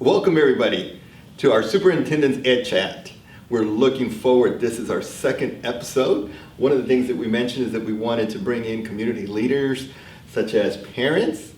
Welcome everybody to our Superintendent Ed Chat. We're looking forward. This is our second episode. One of the things that we mentioned is that we wanted to bring in community leaders such as parents,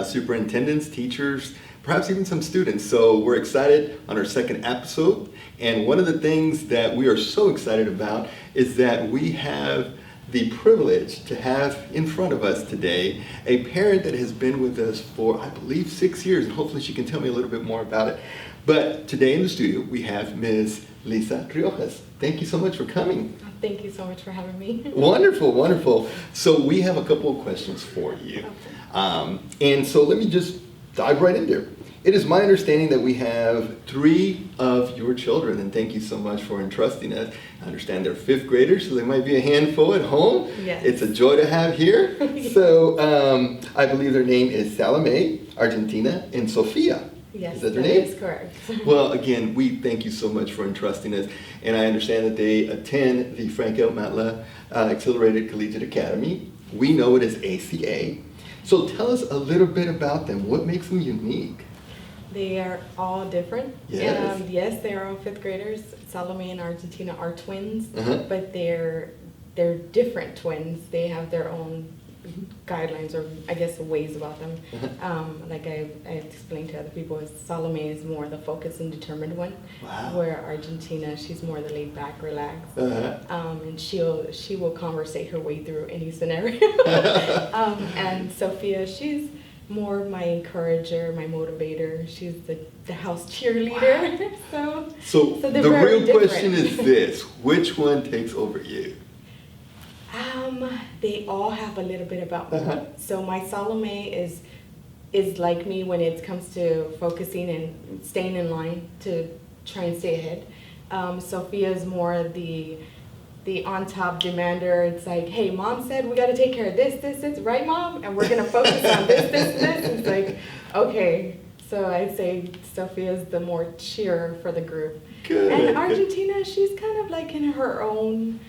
superintendents, teachers, perhaps even some students. So we're excited on our second episode. And one of the things that we are so excited about is that we have the privilege to have in front of us today a parent that has been with us for, I believe, 6 years, and hopefully she can tell me a little bit more about it. But today in the studio, we have Ms. Lisa Riojas. Thank you so much for coming. Thank you so much for having me. Wonderful, wonderful. So we have a couple of questions for you. Okay. And so let me just dive right in there. It is my understanding that we have 3 of your children, and thank you so much for entrusting us. I understand they're 5th graders, so they might be a handful at home. Yes. It's a joy to have here. So I believe their name is Salome, Argentina, and Sofia. Yes, is that their name? Is correct. Well, again, we thank you so much for entrusting us, and I understand that they attend the Madla Accelerated Collegiate Academy. We know it as ACA. So tell us a little bit about them. What makes them unique? They are all different. Yes. Yes, they are all 5th graders. Salome and Argentina are twins, but they're different twins. They have their own guidelines, or I guess ways about them. Like I explained to other people, Salome is more the focused and determined one, where Argentina, she's more the laid back, relaxed, and she will conversate her way through any scenario. And Sophia, she's more my encourager, my motivator. She's the house cheerleader. So they're the very real different. question is this: which one takes over you? They all have a little bit about me. So my Salome is like me when it comes to focusing and staying in line to try and stay ahead. Sophia is more the on top demander. It's like, hey, mom said we got to take care of this, right, mom? And we're going to focus on this. And it's like, okay. So I'd say Sophia's the more cheerer for the group. Good. And Argentina, she's kind of like in her own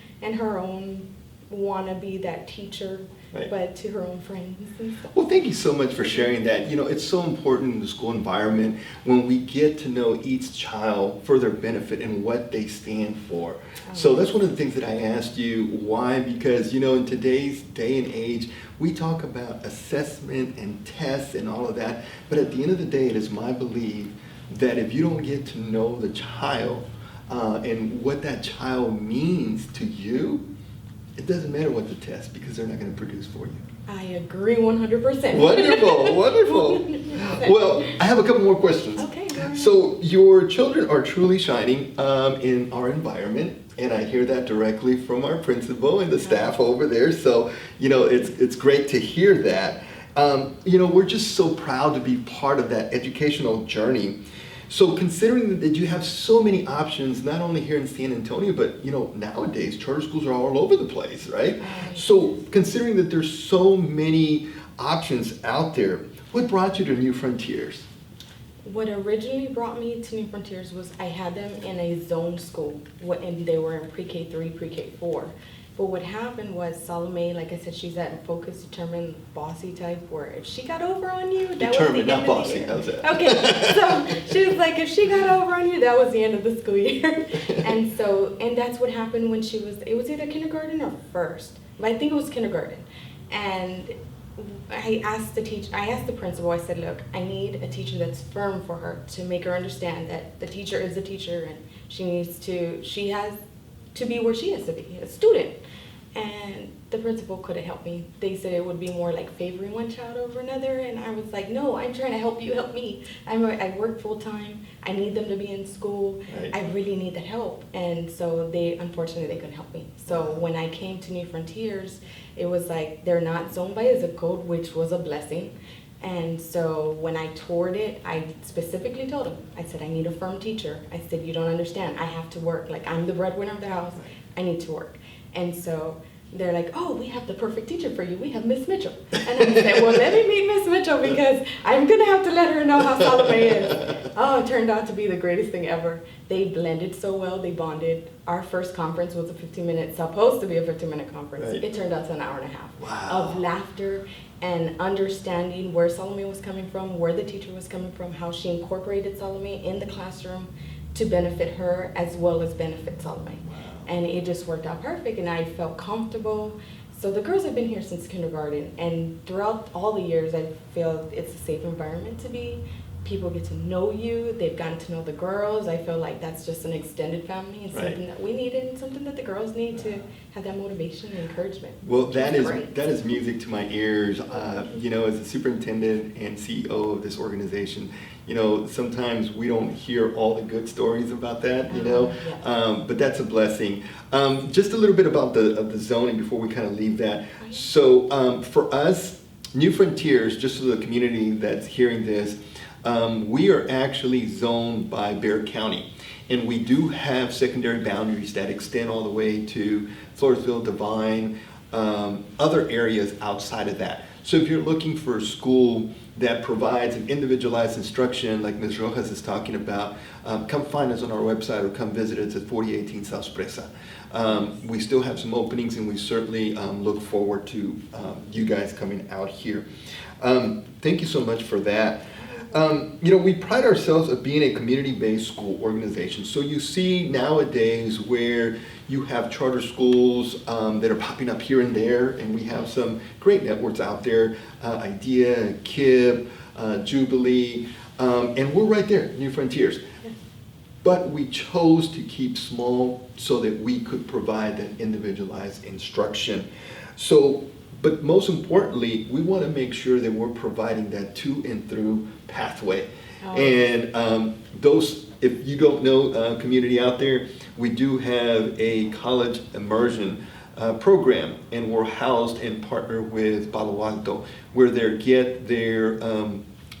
wanna be that teacher, right, but to her own friends and stuff. Well, thank you so much for sharing that. You know, it's so important in the school environment when we get to know each child for their benefit and what they stand for. So that's one of the things that I asked you. Why? Because, you know, in today's day and age, we talk about assessment and tests and all of that, but at the end of the day, it is my belief that if you don't get to know the child and what that child means to you, it doesn't matter what the test, because they're not going to produce for you. I agree 100%. Wonderful, wonderful. 100%. Well, I have a couple more questions. Okay, go ahead. So your children are truly shining in our environment, and I hear that directly from our principal and the staff over there. So, you know, it's great to hear that. You know, we're just so proud to be part of that educational journey. So considering that you have so many options, not only here in San Antonio, but, you know, nowadays charter schools are all over the place, right? So considering that there's so many options out there, what brought you to New Frontiers? What originally brought me to New Frontiers was I had them in a zone school, and they were in pre-K 3, pre-K 4. But what happened was Salome, like I said, she's that focused, determined, bossy type where if she got over on you, that Determined, was the not end bossy. of the How's year. that? Okay, so she was like, if she got over on you, that was the end of the school year. And that's what happened when it was either kindergarten or first. But I think it was kindergarten. And I asked the principal, I said, look, I need a teacher that's firm for her to make her understand that the teacher is the teacher and she has to be where she has to be, a student. And the principal couldn't help me. They said it would be more like favoring one child over another, and I was like, no, I'm trying to help you, help me. I work full time. I need them to be in school. Right. I really need the help. And so unfortunately, they couldn't help me. So when I came to New Frontiers, it was like they're not zoned by a zip code, which was a blessing. And so when I toured it, I specifically told them, I said, I need a firm teacher. I said, you don't understand. I have to work. Like, I'm the breadwinner of the house. I need to work. And so they're like, oh, we have the perfect teacher for you. We have Miss Mitchell. And I said, well, let me meet Miss Mitchell because I'm going to have to let her know how Salome is. Oh, it turned out to be the greatest thing ever. They blended so well, they bonded. Our first conference was a 15-minute, supposed to be a 15-minute conference. Right. It turned out to an hour and a half Wow. of laughter and understanding where Salome was coming from, where the teacher was coming from, how she incorporated Salome in the classroom to benefit her as well as benefit Salome. Wow. And it just worked out perfect, and I felt comfortable. So the girls have been here since kindergarten, and throughout all the years, I feel it's a safe environment to be. People get to know you. They've gotten to know the girls. I feel like that's just an extended family and something that we need and something that the girls need to have that motivation and encouragement. Well, that is Great. that is music to my ears. You know, as the superintendent and CEO of this organization, you know, sometimes we don't hear all the good stories about that, you know, Yeah. but that's a blessing. Just a little bit about the zoning before we kind of leave that. So for us, New Frontiers, just so the community that's hearing this, we are actually zoned by Bexar County. And we do have secondary boundaries that extend all the way to Floresville, Devine, other areas outside of that. So if you're looking for a school that provides an individualized instruction like Ms. Riojas is talking about, come find us on our website or come visit us at 4018 South Spresa. We still have some openings, and we certainly look forward to you guys coming out here. Thank you so much for that. You know, we pride ourselves of being a community-based school organization. So you see nowadays where you have charter schools that are popping up here and there, and we have some great networks out there, IDEA, KIB, Jubilee, and we're right there, New Frontiers. But we chose to keep small so that we could provide that individualized instruction. So, but most importantly, we want to make sure that we're providing that to and through pathway. Oh. And those, if you don't know, community out there, we do have a college immersion program, and we're housed and partner with Palo Alto, where they get their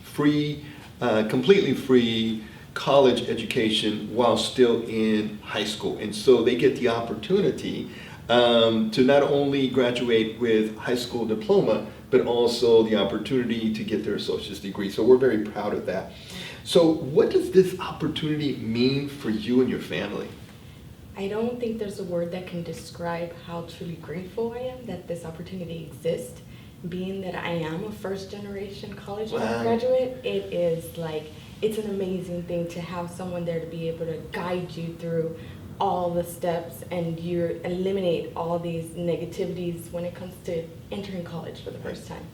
free, completely free college education while still in high school. And so they get the opportunity to not only graduate with high school diploma, but also the opportunity to get their associate's degree. So we're very proud of that. So what does this opportunity mean for you and your family? I don't think there's a word that can describe how truly grateful I am that this opportunity exists. Being that I am a first-generation college graduate, it is like, it's an amazing thing to have someone there to be able to guide you through all the steps, and you eliminate all these negativities when it comes to entering college for the first time.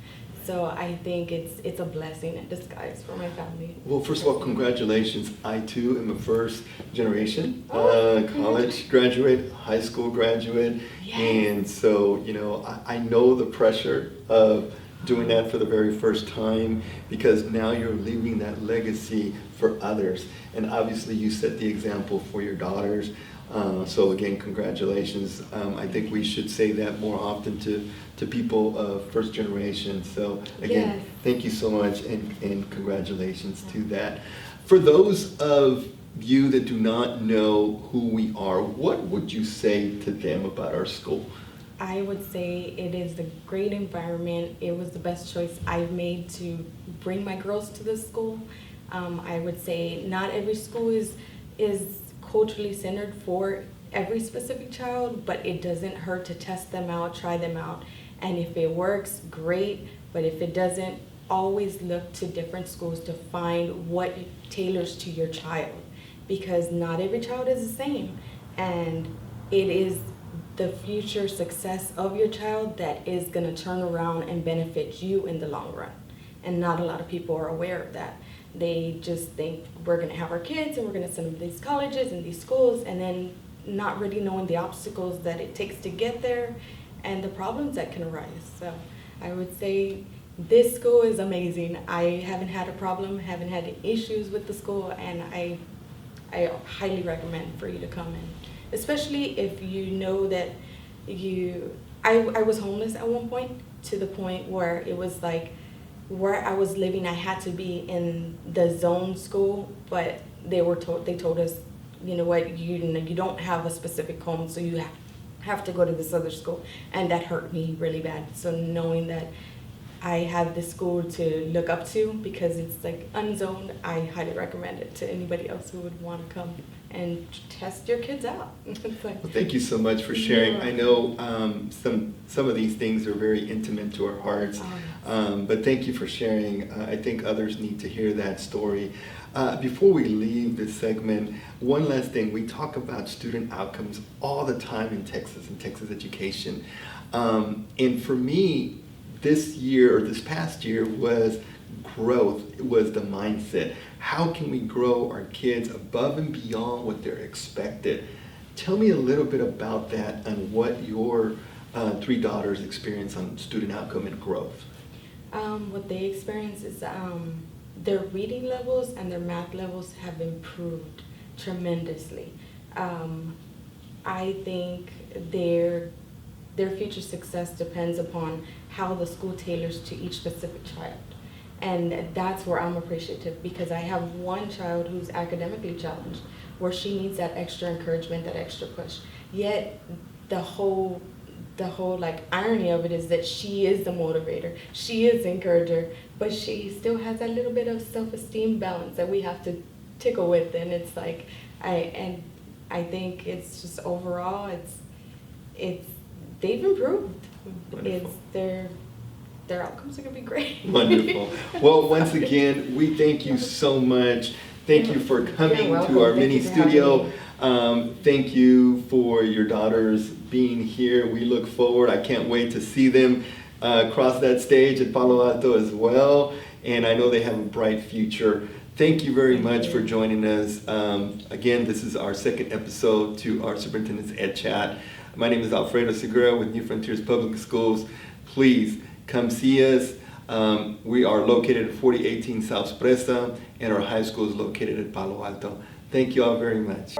So I think it's a blessing in disguise for my family. Well, first of all, congratulations. I too am a first generation college graduate, high school graduate. Yes. And so, you know, I know the pressure of doing that for the very first time, because now you're leaving that legacy for others. And obviously you set the example for your daughters. So again, congratulations. I think we should say that more often to people of first generation. So again, Yes. Thank you so much, and congratulations to that. For those of you that do not know who we are, what would you say to them about our school? I would say it is a great environment. It was the best choice I've made to bring my girls to this school. I would say not every school is culturally centered for every specific child, but it doesn't hurt to test them out, try them out. And if it works, great. But if it doesn't, always look to different schools to find what tailors to your child, because not every child is the same. And it is the future success of your child that is going to turn around and benefit you in the long run. And not a lot of people are aware of that. They just think we're going to have our kids and we're going to send them to these colleges and these schools, and then not really knowing the obstacles that it takes to get there and the problems that can arise. So I would say this school is amazing. I haven't had a problem, haven't had issues with the school, and I highly recommend for you to come in. Especially if you know that I was homeless at one point, to the point where it was like, where I was living, I had to be in the zone school, but they told us, you know what, you don't have a specific home, so you have to go to this other school, and that hurt me really bad. So knowing that I have this school to look up to because it's like unzoned. I highly recommend it to anybody else who would want to come and test your kids out. It's like, Well, thank you so much for sharing. Yeah. I know some of these things are very intimate to our hearts, Oh, yes. but thank you for sharing. I think others need to hear that story. Before we leave this segment, one last thing. We talk about student outcomes all the time in Texas and Texas education. And for me, this year or this past year was growth. It was the mindset. How can we grow our kids above and beyond what they're expected? Tell me a little bit about that and what your three daughters experience on student outcome and growth. What they experience is their reading levels and their math levels have improved tremendously. I think their future success depends upon how the school tailors to each specific child. And that's where I'm appreciative, because I have one child who's academically challenged, where she needs that extra encouragement, that extra push. Yet the whole like irony of it is that she is the motivator, she is the encourager, but she still has that little bit of self-esteem balance that we have to tickle with. And it's like I think it's just overall it's they've improved. Wonderful. It's their outcomes are gonna be great. Wonderful. Well, once again, we thank you so much. Thank you for coming welcome. to our Thank mini you for having studio. me. Thank you for your daughters being here. We look forward. I can't wait to see them cross that stage at Palo Alto as well. And I know they have a bright future. Thank you very much for joining us. Again, this is our second episode to our Superintendent's Ed Chat. My name is Alfredo Segura with New Frontiers Public Schools. Please come see us. We are located at 4018 South Presa, and our high school is located at Palo Alto. Thank you all very much.